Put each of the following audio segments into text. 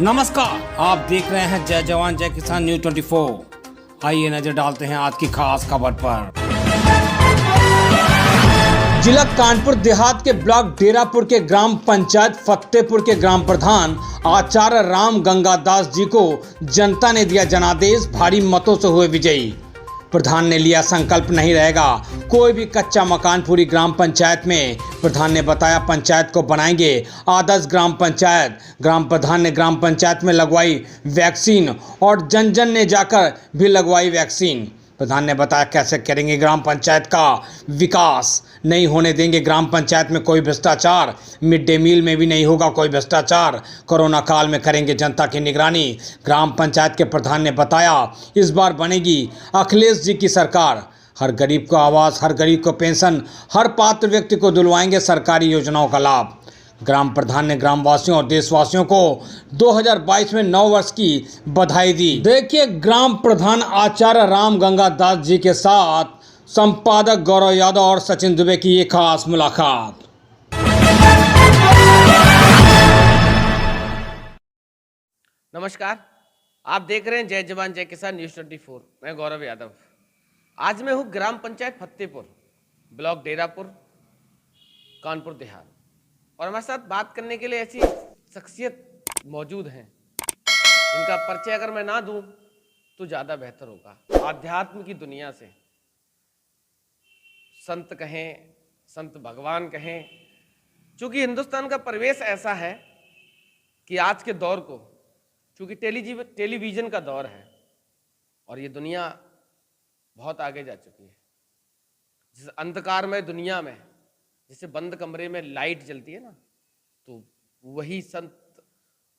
नमस्कार, आप देख रहे हैं जय जवान जय किसान न्यूज 24। आइए नजर डालते हैं आज की खास खबर पर। जिला कानपुर देहात के ब्लॉक डेरापुर के ग्राम पंचायत फतेहपुर के ग्राम प्रधान आचार्य राम गंगादास जी को जनता ने दिया जनादेश, भारी मतों से हुए विजयी। प्रधान ने लिया संकल्प, नहीं रहेगा कोई भी कच्चा मकान पूरी ग्राम पंचायत में। प्रधान ने बताया पंचायत को बनाएंगे आदर्श ग्राम पंचायत। ग्राम प्रधान ने ग्राम पंचायत में लगवाई वैक्सीन और जन जन ने जाकर भी लगवाई वैक्सीन। प्रधान ने बताया कैसे करेंगे ग्राम पंचायत का विकास, नहीं होने देंगे ग्राम पंचायत में कोई भ्रष्टाचार, मिड डे मील में भी नहीं होगा कोई भ्रष्टाचार, कोरोना काल में करेंगे जनता की निगरानी। ग्राम पंचायत के प्रधान ने बताया इस बार बनेगी अखिलेश जी की सरकार। हर गरीब को आवास, हर गरीब को पेंशन, हर पात्र व्यक्ति को दिलवाएंगे सरकारी योजनाओं का लाभ। ग्राम प्रधान ने ग्रामवासियों और देशवासियों को 2022 में 9 वर्ष की बधाई दी। देखिए ग्राम प्रधान आचार्य राम गंगादास जी के साथ संपादक गौरव यादव और सचिन दुबे की ये खास मुलाकात। नमस्कार, आप देख रहे हैं जय जवान जय किसान न्यूज 24। मैं गौरव यादव। आज मैं हूँ ग्राम पंचायत फतेहपुर, ब्लॉक डेरापुर, कानपुर देहात, और हमारे साथ बात करने के लिए ऐसी शख्सियत मौजूद हैं जिनका परिचय अगर मैं ना दूं तो ज़्यादा बेहतर होगा। आध्यात्म की दुनिया से संत कहें, संत भगवान कहें, चूँकि हिंदुस्तान का परिवेश ऐसा है कि आज के दौर को, चूँकि टेलीविज़न का दौर है और ये दुनिया बहुत आगे जा चुकी है। जिस अंधकारमय दुनिया में, जैसे बंद कमरे में लाइट जलती है ना, तो वही संत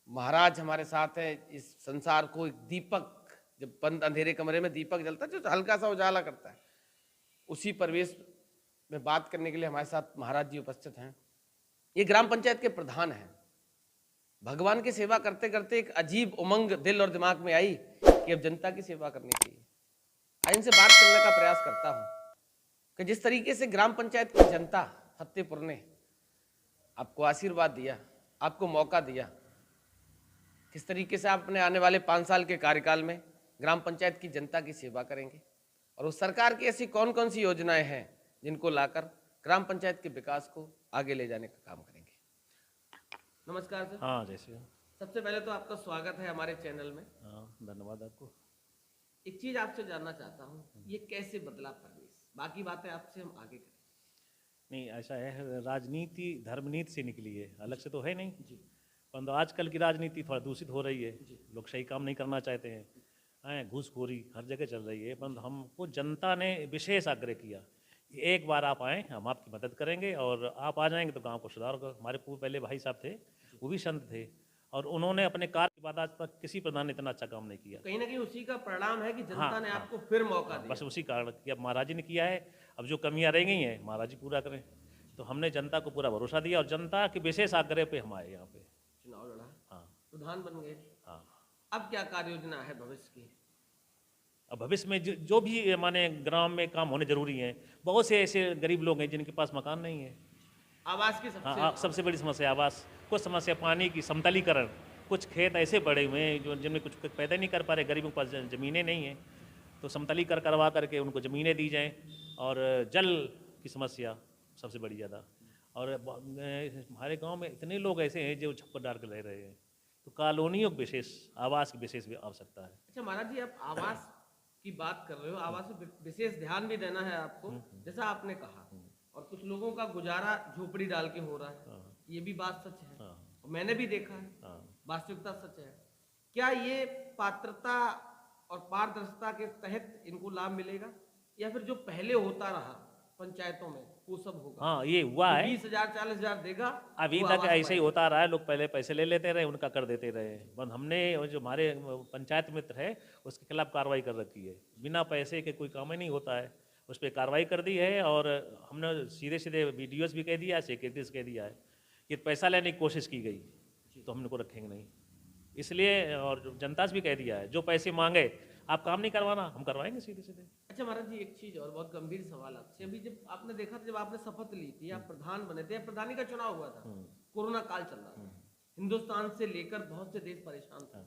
महाराज हमारे साथ है। इस संसार को एक दीपक, जब बंद अंधेरे कमरे में दीपक जलता है जो हल्का सा उजाला करता है, उसी परिवेश में बात करने के लिए हमारे साथ महाराज जी उपस्थित हैं। ये ग्राम पंचायत के प्रधान हैं। भगवान की सेवा करते करते एक अजीब उमंग दिल और दिमाग में आई कि अब जनता की सेवा करनी चाहिए। आज इनसे बात करने का प्रयास करता हूँ कि जिस तरीके से ग्राम पंचायत की जनता फतेहपुर ने आपको आशीर्वाद दिया, आपको मौका दिया, किस तरीके से आप अपने आने वाले 5 साल के कार्यकाल में ग्राम पंचायत की जनता की सेवा करेंगे और उस सरकार की ऐसी कौन कौन सी योजनाएं हैं जिनको लाकर ग्राम पंचायत के विकास को आगे ले जाने का काम करेंगे। नमस्कार सर। हाँ, जैसे सबसे पहले तो आपका स्वागत है हमारे चैनल में। हाँ, धन्यवाद आपको। एक चीज आपसे जानना चाहता हूँ, ये कैसे बदला परिवेश? बाकी बातें आपसे हम आगे करें। नहीं, ऐसा है, राजनीति धर्मनीति से निकली है, अलग से तो है नहीं जी। परंतु आजकल की राजनीति थोड़ा दूषित हो रही है। लोग सही काम नहीं करना चाहते हैं, घूसखोरी हर जगह चल रही है। परंतु हमको जनता ने विशेष आग्रह किया, एक बार आप आएँ, हम आपकी मदद करेंगे और आप आ जाएंगे तो गांव को सुधार होगा। हमारे पहले भाई साहब थे, वो भी संत थे, और उन्होंने अपने कार्य के बाद आज तक किसी प्रधान ने इतना अच्छा काम नहीं किया। कहीं ना कहीं उसी का परिणाम है कि जनता हाँ, ने हाँ, आपको फिर मौका दिया। बस उसी कारण कि अब महाराज जी ने किया है, अब जो कमियां रह गई हैं महाराज जी पूरा करें। तो हमने जनता को पूरा भरोसा दिया और जनता के विशेष आग्रह पे हम आए यहाँ पे। चुनाव लड़ा, हाँ, प्रधान बन गए। हाँ। अब क्या कार्य योजना है भविष्य की? अब भविष्य में जो भी माने ग्राम में काम होने जरूरी हैं। बहुत से ऐसे गरीब लोग हैं जिनके पास मकान नहीं है। आवास की सबसे बड़ी समस्या आवास, कुछ समस्या पानी की, समतलीकरण, कुछ खेत ऐसे बड़े हुए हैं जो जिनमें कुछ पैदा नहीं कर पा रहे, गरीबों के पास ज़मीनें नहीं हैं, तो समतलीकरण करवा करके उनको ज़मीनें दी जाएं। और जल की समस्या सबसे बड़ी ज़्यादा। और हमारे गांव में इतने लोग ऐसे हैं जो छप्पर डाल कर रह रहे हैं, तो कॉलोनियों की विशेष, आवास की विशेष आवश्यकता है। अच्छा महाराज जी, आप आवास की बात कर रहे हो, आवास पे विशेष ध्यान भी देना है आपको, जैसा आपने कहा, और कुछ लोगों का गुजारा झोपड़ी डाल के हो रहा है, ये भी बात सच है। और मैंने भी देखा है, वास्तविकता सच है। क्या ये पात्रता और पारदर्शिता के तहत इनको लाभ मिलेगा, या फिर जो पहले होता रहा पंचायतों में वो सब होगा? हाँ, ये हुआ है। 20,000 40,000 देगा, अभी तक ऐसे ही होता रहा है। लोग पहले पैसे ले लेते रहे, उनका कर देते रहे। बस हमने जो हमारे पंचायत मित्र है उसके खिलाफ कार्रवाई कर रखी है। बिना पैसे के कोई काम ही नहीं होता है, उस पर कार्रवाई कर दी है। और हमने सीधे सीधे वीडियोस भी कह दिया है, सेक्रेटरीज कह दिया है कि पैसा लेने की कोशिश की गई तो हम इनको रखेंगे नहीं। इसलिए और जनता से भी कह दिया है, जो पैसे मांगे आप काम नहीं करवाना, हम करवाएंगे सीधे सीधे। अच्छा महाराज जी, एक चीज और बहुत गंभीर सवाल आपसे। अभी जब आपने देखा था, जब आपने शपथ ली थी, आप प्रधान बने थे, प्रधानी का चुनाव हुआ था, कोरोना काल चल रहा था, हिंदुस्तान से लेकर बहुत से देश परेशान थे,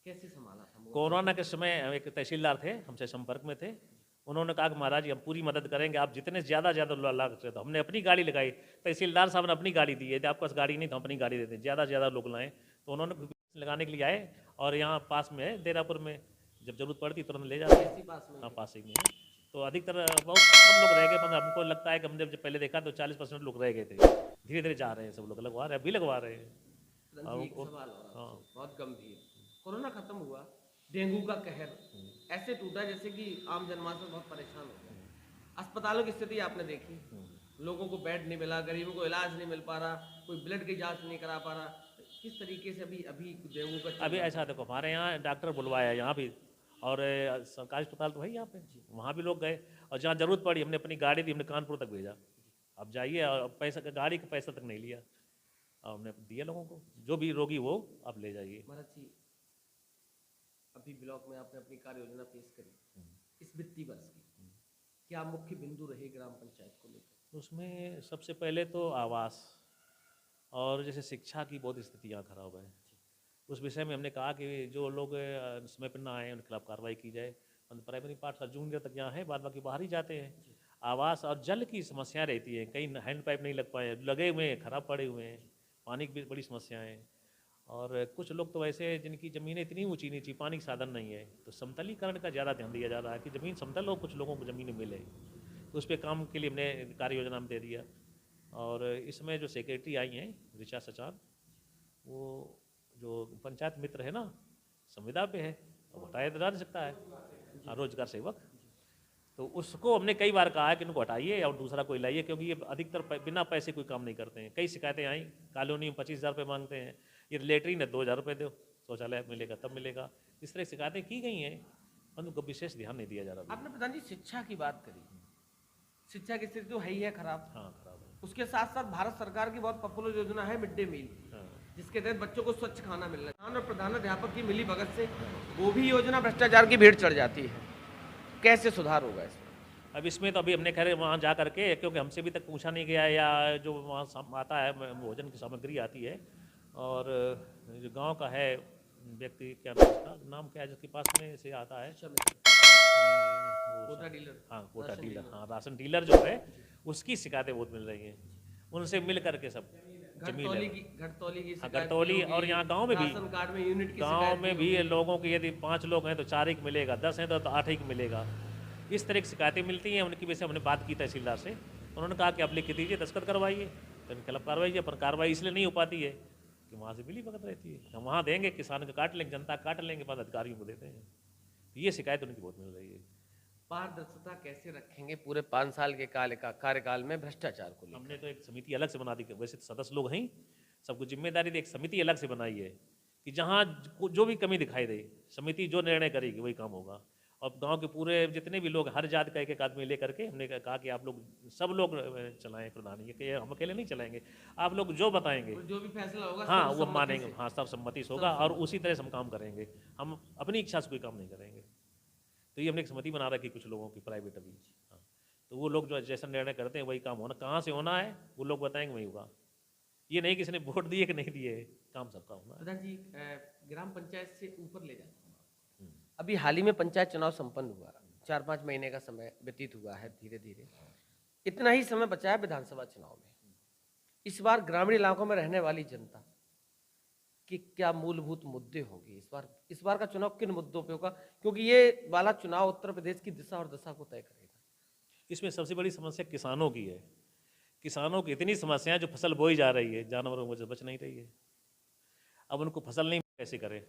कैसे संभाला था? कोरोना के समय एक तहसीलदार थे, हमसे संपर्क में थे। उन्होंने कहा कि महाराज जी हम पूरी मदद करेंगे, आप जितने ज़्यादा लाग सकते। तो हमने अपनी गाड़ी लगाई, तहसीलदार साहब ने अपनी गाड़ी दी है, आपके पास गाड़ी नहीं तो हम अपनी गाड़ी देते हैं, ज़्यादा से ज़्यादा लोग लाएँ। तो उन्होंने लगाने के लिए आए और यहाँ पास में है डेरापुर में, जब जरूरत पड़ती तुरंत ले जाते हैं। पास में हाँ, पास ही में है। तो अधिकतर बहुत कम लोग रह गए, पर हमको लगता है कि हमने जब पहले देखा तो 40% लोग रह गए थे। धीरे धीरे जा रहे हैं, सब लोग लगवा रहे हैं, अभी लगवा रहे हैं। प्रधान जी, एक सवाल और बहुत गंभीर। कोरोना खत्म हुआ, डेंगू का कहर ऐसे टूटा जैसे कि आम जनमानस बहुत परेशान हो गया। अस्पतालों की स्थिति आपने देखी, लोगों को बेड नहीं मिला, गरीबों को इलाज नहीं मिल पा रहा, कोई ब्लड की जांच नहीं करा पा रहा। किस तरीके से अभी डेंगू का अभी ऐसा देखो, हमारे यहाँ डॉक्टर बुलवाया है यहाँ भी, और सरकारी अस्पताल तो है यहाँ पे, वहाँ भी लोग गए, और जहाँ जरूरत पड़ी हमने अपनी गाड़ी दी, हमने कानपुर तक भेजा। अब जाइए, और पैसा, गाड़ी का पैसा तक नहीं लिया, और हमने दिया लोगों को, जो भी रोगी वो आप ले जाइए। महाराज जी, अभी ब्लॉक में आपने अपनी कार्य योजना पेश करी इस वित्तीय वर्ष की, क्या मुख्य बिंदु रहे ग्राम पंचायत को लेकर? उसमें सबसे पहले तो आवास और जैसे शिक्षा की बहुत स्थितियाँ खराब है, उस विषय में हमने कहा कि जो लोग समय पर ना आए उनके खिलाफ कार्रवाई की जाए। प्राइमरी पाठशाला जूनियर तक यहाँ है, बाद बाकी बाहर ही जाते हैं। आवास और जल की समस्या रहती है, कहीं हैंड पाइप नहीं लग पाए, लगे हुए हैं, खराब पड़े हुए हैं, पानी की भी बड़ी समस्याएँ हैं। और कुछ लोग तो ऐसे जिनकी ज़मीनें इतनी ऊंची नीची, पानी का साधन नहीं है, तो समतलीकरण का ज़्यादा ध्यान दिया जा रहा है कि ज़मीन समतल हो, कुछ लोगों को ज़मीनें मिले, तो उस पर काम के लिए हमने कार्य योजना में दे दिया। और इसमें जो सेक्रेटरी आई हैं ऋचा सचान, वो जो पंचायत मित्र है ना, संविदा पे है, तो हटाया जा नहीं सकता है, रोजगार सेवक, तो उसको हमने कई बार कहा है कि इनको हटाइए और दूसरा कोई लाइए, क्योंकि ये अधिकतर बिना पैसे कोई काम नहीं करते हैं। कई शिकायतें आई, कॉलोनी में 25,000 रुपये मांगते हैं, ये लेटरिन है 2,000 रुपये दो, शौचालय मिलेगा तब मिलेगा, इस तरह शिकायतें की गई हैं, उनको विशेष ध्यान नहीं दिया जा रहा। आपने प्रधान जी शिक्षा की बात करी, शिक्षा की स्थिति तो है ही है खराब। हाँ, खराब है। उसके साथ साथ भारत सरकार की बहुत पॉपुलर योजना है मिड डे मील, जिसके तहत बच्चों को स्वच्छ खाना मिल रहा है, और प्रधानाध्यापक की मिली भगत से वो भी योजना भ्रष्टाचार की भीड़ चढ़ जाती है। कैसे सुधार होगा इसमें? अब इसमें तो अभी हमने खैर वहाँ जा करके, क्योंकि हमसे भी तक पूछा नहीं गया, या जो वहाँ आता है भोजन की सामग्री आती है, और जो गांव का है व्यक्ति, क्या नाम उसका, नाम क्या है जिसके पास में से आता है, कोटा डीलर। हाँ, कोटा डीलर, हाँ, राशन डीलर जो है, उसकी शिकायतें बहुत मिल रही हैं। उनसे मिल करके सब घटतौली की घटतौली, और यहाँ गांव में भी, राशन कार्ड में यूनिट की गांव में भी लोगों की यदि 5 लोग हैं तो 4 ही मिलेगा, 10 हैं तो 8 ही मिलेगा। इस तरह की शिकायतें मिलती हैं। उनकी वजह से हमने बात की तहसीलदार से, उन्होंने कहा कि आप लिख दीजिए, दस्तखत करवाइए, तो इनके खिलाफ कार्रवाई, पर कार्रवाई इसलिए नहीं हो पाती है कि वहाँ से बिली भगत रहती है। हम वहाँ देंगे, किसान को काट लेंगे, जनता काट लेंगे, बाद अधिकारियों को देते हैं। ये शिकायत उनकी बहुत मिल रही है। पारदर्शिता कैसे रखेंगे पूरे 5 साल के कार्यकाल में भ्रष्टाचार को लेकर? हमने तो एक समिति अलग से बना दी, वैसे तो सदस्य लोग हैं, सबको जिम्मेदारी दी, एक समिति अलग से बनाई है कि जहाँ जो भी कमी दिखाई दे, समिति जो निर्णय करेगी वही काम होगा। और गांव के पूरे जितने भी लोग, हर जात का एक आदमी लेकर के हमने कहा कि आप लोग सब लोग चलाएं प्रधान, ये कि हम अकेले नहीं चलाएंगे, आप लोग जो बताएंगे, जो भी फैसला होगा, हाँ, वो मानेंगे, हाँ, सब सम्मति से होगा, और उसी तरह से हम काम करेंगे, हम अपनी इच्छा से कोई काम नहीं करेंगे। तो ये हमने एक समिति बना रखी कुछ लोगों की, प्राइवेट अभी, हाँ, तो वो लोग जो जैसा निर्णय करते हैं वही काम होना, कहाँ से होना है वो लोग बताएंगे, वही होगा। ये नहीं किसी ने वोट दिए कि नहीं दिए, काम सबका होना। प्रधान जी, ग्राम पंचायत से ऊपर ले जाता हूँ, अभी हाल ही में पंचायत चुनाव संपन्न हुआ, 4-5 महीने का समय व्यतीत हुआ है, धीरे धीरे इतना ही समय बचा है विधानसभा चुनाव में। इस बार ग्रामीण इलाकों में रहने वाली जनता कि क्या मूलभूत मुद्दे होंगे इस बार का चुनाव किन मुद्दों पे होगा, क्योंकि ये वाला चुनाव उत्तर प्रदेश की दिशा और दशा को तय करेगा। इसमें सबसे बड़ी समस्या किसानों की है। किसानों की इतनी समस्याएं, जो फसल बोई जा रही है, जानवरों की वजह से बच नहीं रही है, अब उनको फसल नहीं कैसे करें।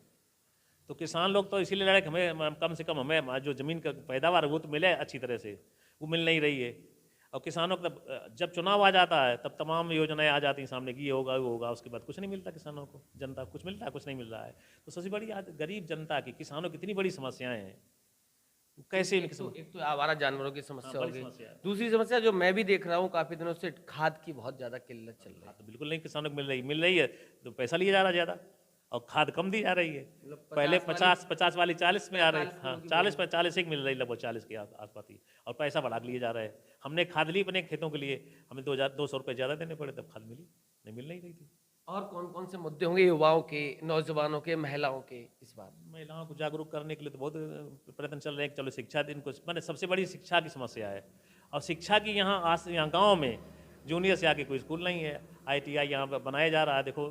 तो किसान लोग तो इसीलिए लड़े कि हमें कम से कम, हमें जो ज़मीन का पैदावार है वो तो मिले अच्छी तरह से, वो मिल नहीं रही है। और किसानों को जब चुनाव आ जाता है तब तमाम योजनाएं आ जाती हैं सामने कि ये होगा वो होगा, उसके बाद कुछ नहीं मिलता किसानों को, जनता कुछ मिलता है, कुछ नहीं मिल रहा है। तो सबसे बड़ी आज गरीब जनता की, किसानों की इतनी बड़ी समस्याएं हैं, कैसे इनकी एक तो आवारा जानवरों की समस्या हाँ, होगी, समस्या है। दूसरी समस्या जो मैं भी देख रहा हूँ काफी दिनों से, खाद की बहुत ज्यादा किल्लत चल रही है। तो बिल्कुल नहीं, किसानों को मिल रही है तो पैसा लिया जा रहा है ज़्यादा, और खाद कम दी जा रही है। पहले 50 वाली 40 में आ रही, हाँ, 40 पे 40 ही मिल रही, लगभग 40 के आसपास ही, और पैसा बढ़ा लिए जा रहे हैं। हमने खाद ली अपने खेतों के लिए, हमें 2,200 रुपये ज़्यादा देने पड़े, तब खाद मिली नहीं, मिल नहीं रही थी। और कौन कौन से मुद्दे होंगे युवाओं के, नौजवानों के, महिलाओं के इस बार? महिलाओं को जागरूक करने के लिए तो बहुत प्रयत्न चल रहे हैं। चलो शिक्षा दिन को मैंने सबसे बड़ी शिक्षा की समस्या है, और शिक्षा की यहाँ गाँव में जूनियर से आके कोई स्कूल नहीं है। ITI यहाँ पर बनाया जा रहा है, देखो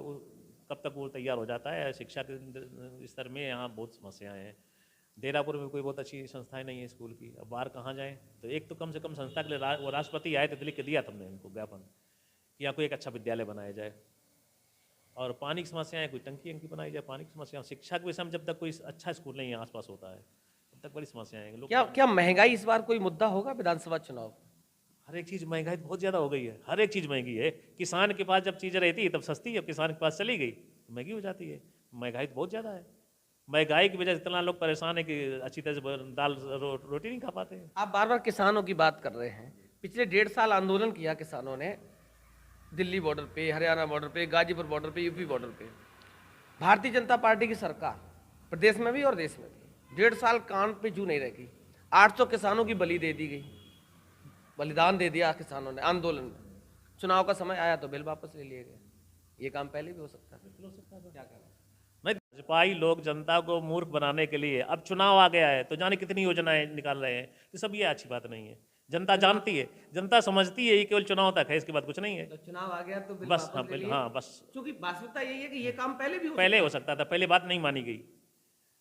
कब तक वो तैयार हो जाता है। शिक्षा के स्तर में यहाँ बहुत समस्याएं हैं। डेरापुर में कोई बहुत अच्छी संस्थाएं नहीं है स्कूल की, अब बाहर कहाँ जाएं। तो एक तो कम से कम संस्था के लिए वो राष्ट्रपति आए थे, लिख के दिया था हमने उनको ज्ञापन कि यहाँ कोई एक अच्छा विद्यालय बनाया जाए। और पानी की समस्या है, कोई टंकी अंकी बनाई जाए। पानी की समस्या, शिक्षा के विषय में जब तक कोई अच्छा स्कूल नहीं है आसपास होता है तब तक बड़ी समस्याएं हैं। लोग क्या महंगाई इस बार कोई मुद्दा होगा विधानसभा चुनाव? हर एक चीज़ महंगाई बहुत ज़्यादा हो गई है, हर एक चीज़ महंगी है। किसान के पास जब चीज़ें रहती है तब सस्ती है, किसान के पास चली गई तो महंगी हो जाती है। महंगाई तो बहुत ज़्यादा है। महंगाई की वजह से इतना लोग परेशान है कि अच्छी तरह से दाल रोटी नहीं खा पाते हैं। आप बार बार किसानों की बात कर रहे हैं। पिछले 1.5 साल आंदोलन किया किसानों ने, दिल्ली बॉर्डर पे, हरियाणा बॉर्डर पे, गाजीपुर बॉर्डर पे, यूपी बॉर्डर पे। भारतीय जनता पार्टी की सरकार प्रदेश में भी और देश में भी 1.5 साल कान पे जू नहीं रखी। 800 किसानों की बलि दे दी गई, बलिदान दे दिया किसानों ने आंदोलन में। चुनाव का समय आया तो बिल वापस ले लिए गए। ये काम पहले भी हो सकता है, क्या करें? नहीं, सिपाही लोग जनता को मूर्ख बनाने के लिए अब चुनाव आ गया है तो जाने कितनी योजनाएं निकाल रहे हैं। तो सब ये अच्छी बात नहीं है। जनता जानती है, जनता समझती है ये केवल चुनाव तक है, इसके बाद कुछ नहीं है। तो चुनाव आ गया तो बिल बस वापस ले लिए। हाँ बस। क्योंकि वास्तविकता यही है कि ये काम पहले भी पहले हो सकता था, पहले बात नहीं मानी गई।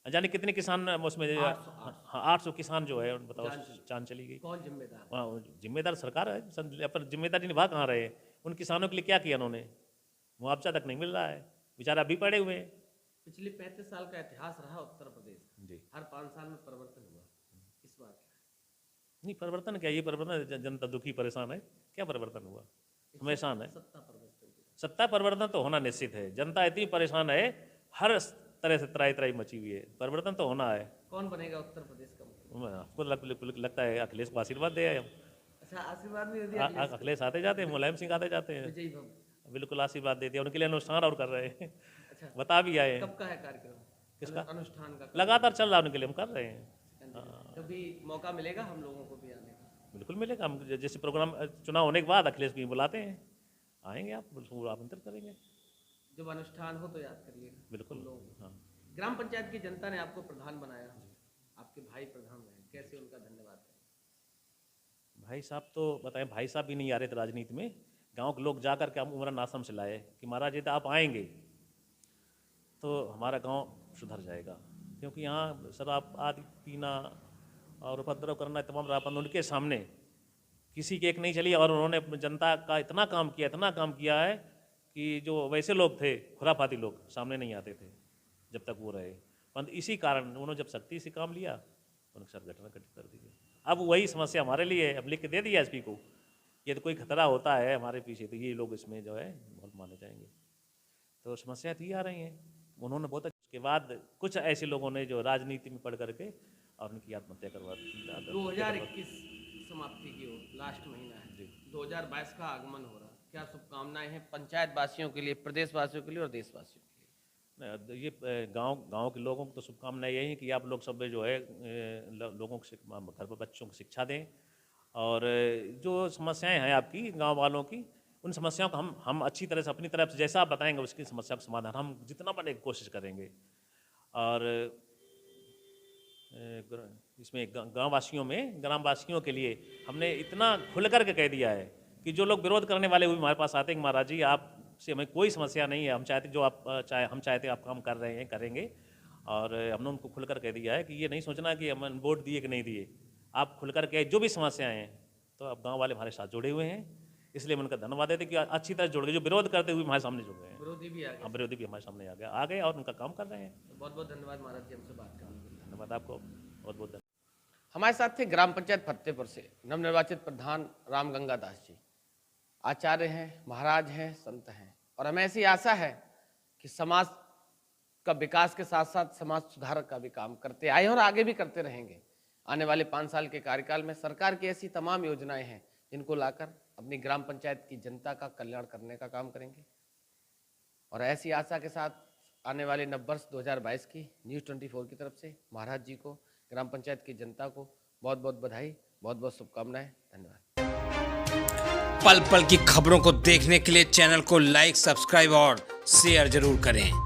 जाने कितने किसान उसमें 800 किसान जो है बताओ जान चली गई। कौन जिम्मेदार? हाँ, जिम्मेदार सरकार है, पर जिम्मेदारी निभा कहाँ रहे हैं। उन किसानों के लिए क्या किया उन्होंने? मुआवजा तक नहीं मिल रहा है, बेचारा अभी पड़े हुए हैं। पिछले 35 साल का इतिहास रहा उत्तर प्रदेश जी। हर 5 साल में परिवर्तन हुआ। इस बार नहीं, परिवर्तन क्या, ये परिवर्तन जनता दुखी परेशान है, क्या परिवर्तन हुआ? हमेशा है सत्ता परिवर्तन। सत्ता परिवर्तन तो होना निश्चित है। जनता इतनी परेशान है, हर तरह से त्राही त्राही मची हुई है, परिवर्तन तो होना है। कौन बनेगा उत्तर प्रदेश का मुख्यमंत्री? आपको लगता है अखिलेश को आशीर्वाद दे आए हम? अच्छा, आशीर्वाद भी दे दिया अखिलेश आते जाते हैं, मुलायम सिंह आते जाते हैं, विजयी भव। बिल्कुल आशीर्वाद देते हैं। उनके लिए अनुष्ठान और कर रहे हैं, अच्छा, बता भी आए हैं। कब का है कार्यक्रम? किसका? अनुष्ठान का लगातार चल रहा है, उनके लिए हम कर रहे हैं। कभी मौका मिलेगा हम लोगों को भी आने का? बिल्कुल मिलेगा। हम जैसे प्रोग्राम चुनाव होने के बाद अखिलेश को बुलाते हैं, आएंगे, आप बिल्कुल आमंत्रित करेंगे। जब अनुष्ठान हो तो याद करिएगा। बिल्कुल। हाँ, ग्राम पंचायत की जनता ने आपको प्रधान बनाया, आपके भाई प्रधान रहे, कैसे उनका धन्यवाद करें? भाई साहब तो बताएं, भाई साहब भी नहीं आ रहे थे राजनीति में। गांव के लोग जाकर के हम उमरन आश्रम से लाए कि महाराज यदि आप आएंगे तो हमारा गांव सुधर जाएगा, क्योंकि यहाँ शराब आदि पीना और उपद्रव करना तमाम रापन उनके सामने किसी की एक नहीं चली। और उन्होंने जनता का इतना काम किया है कि जो वैसे लोग थे, खुराफाती लोग, सामने नहीं आते थे जब तक वो रहे। परंतु इसी कारण उन्होंने जब सख्ती से काम लिया, उनके साथ घटना घटित कर दी गई। अब वही समस्या हमारे लिए है, अब लिख के दे दिया SP को। ये तो कोई खतरा होता है हमारे पीछे तो ये लोग इसमें जो है बहुत माने जाएंगे। तो समस्या थी आ रही हैं। उन्होंने बहुत उसके बाद कुछ ऐसे लोगों ने जो राजनीति में पढ़ करके और उनकी आत्महत्या करवा दी। 2021 समाप्ति की ओर, लास्ट महीना है, 2022 का आगमन हो रहा, क्या शुभकामनाएं हैं पंचायत वासियों के लिए, प्रदेश वासियों के लिए और देशवासियों के लिए? ये गांव के लोगों को तो शुभकामनाएं यही है कि आप लोग सब जो है लोगों को घर पर बच्चों को शिक्षा दें, और जो समस्याएं हैं आपकी गांव वालों की, उन समस्याओं को हम अच्छी तरह से अपनी तरफ से जैसा आप बताएंगे उसकी समस्या का समाधान हम जितना बने कोशिश करेंगे। और इसमें ग्रामवासियों के लिए हमने इतना खुल कर के कह दिया है कि जो लोग विरोध करने वाले हुए हमारे पास आते हैं, महाराज जी आपसे हमें कोई समस्या नहीं है, हम चाहते आप काम कर रहे हैं, करेंगे। और हमने उनको खुलकर कह दिया है कि ये नहीं सोचना कि हम वोट दिए कि नहीं दिए, आप खुलकर के जो भी समस्याएं हैं तो अब गांव वाले हमारे साथ जुड़े हुए हैं, इसलिए हम उनका धन्यवाद देते कि अच्छी तरह जुड़ गए। जो विरोध करते हुए हमारे सामने जुड़ गए हैं, विरोधी भी आ गए। विरोधी भी हमारे सामने आ गए और उनका काम कर रहे हैं। बहुत बहुत धन्यवाद महाराज जी हमसे बात करने के लिए। धन्यवाद आपको, बहुत बहुत धन्यवाद। हमारे साथ थे ग्राम पंचायत फतेहपुर से नवनिर्वाचित प्रधान रामगंगा दास जी। आचार्य हैं, महाराज हैं, संत हैं, और हमें ऐसी आशा है कि समाज का विकास के साथ साथ समाज सुधार का भी काम करते आए और आगे भी करते रहेंगे। आने वाले 5 साल के कार्यकाल में सरकार की ऐसी तमाम योजनाएं हैं जिनको लाकर अपनी ग्राम पंचायत की जनता का कल्याण करने का काम करेंगे। और ऐसी आशा के साथ आने वाले नववर्ष 2022 की न्यूज़ 24 की तरफ से महाराज जी को, ग्राम पंचायत की जनता को बहुत बहुत बधाई, बहुत बहुत शुभकामनाएं। धन्यवाद। पल पल की खबरों को देखने के लिए चैनल को लाइक, सब्सक्राइब और शेयर जरूर करें।